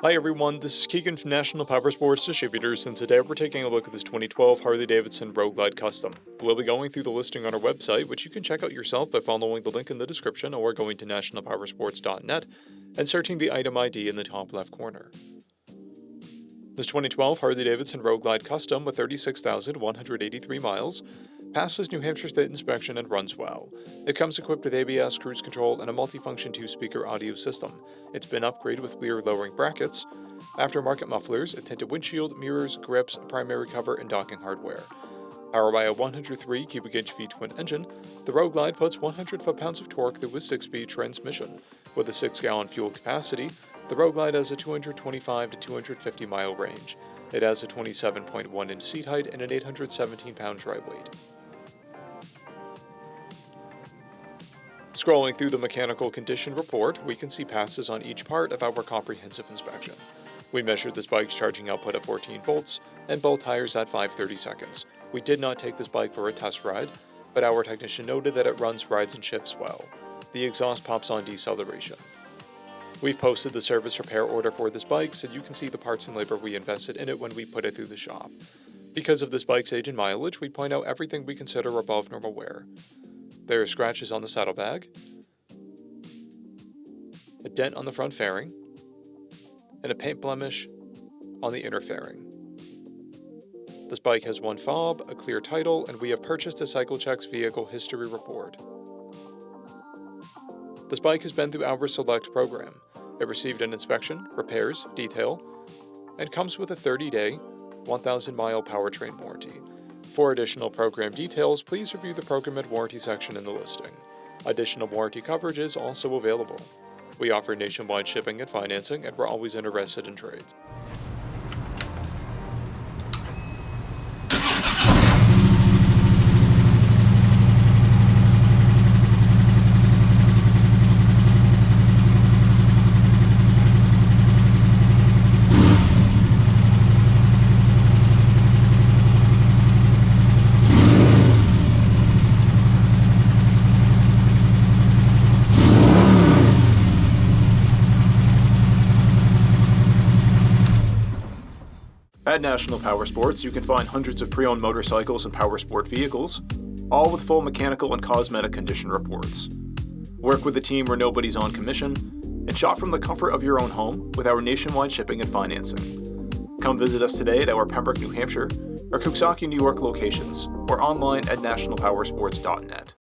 Hi everyone, this is Keegan from National Powersports Distributors, and today we're taking a look at this 2012 Harley-Davidson Road Glide Custom. We'll be going through the listing on our website, which you can check out yourself by following the link in the description or going to nationalpowersports.net and searching the item ID in the top left corner. This 2012 Harley-Davidson Road Glide Custom with 36,183 miles passes New Hampshire State inspection and runs well. It comes equipped with ABS, cruise control, and a multifunction 2-speaker audio system. It's been upgraded with rear lowering brackets, aftermarket mufflers, a tinted windshield, mirrors, grips, a primary cover, and docking hardware. Powered by a 103 cubic inch V-twin engine, the Road Glide puts 100 foot-pounds of torque through a 6-speed transmission. With a 6-gallon fuel capacity, the Road Glide has a 225 to 250 mile range. It has a 27.1 inch seat height and an 817 pound dry weight. Scrolling through the mechanical condition report, we can see passes on each part of our comprehensive inspection. We measured this bike's charging output at 14 volts and both tires at 5/30 seconds. We did not take this bike for a test ride, but our technician noted that it runs, rides, and shifts well. The exhaust pops on deceleration. We've posted the service repair order for this bike so you can see the parts and labor we invested in it when we put it through the shop. Because of this bike's age and mileage, we point out everything we consider above normal wear. There are scratches on the saddlebag, a dent on the front fairing, and a paint blemish on the inner fairing. This bike has one fob, a clear title, and we have purchased a CycleCheck's vehicle history report. This bike has been through our Select program. It received an inspection, repairs, detail, and comes with a 30-day, 1,000-mile powertrain warranty. For additional program details, please review the Program and Warranty section in the listing. Additional warranty coverage is also available. We offer nationwide shipping and financing, and we're always interested in trades. At National Powersports, you can find hundreds of pre-owned motorcycles and powersport vehicles, all with full mechanical and cosmetic condition reports. Work with a team where nobody's on commission, and shop from the comfort of your own home with our nationwide shipping and financing. Come visit us today at our Pembroke, New Hampshire, or Coxsackie, New York locations, or online at nationalpowersports.net.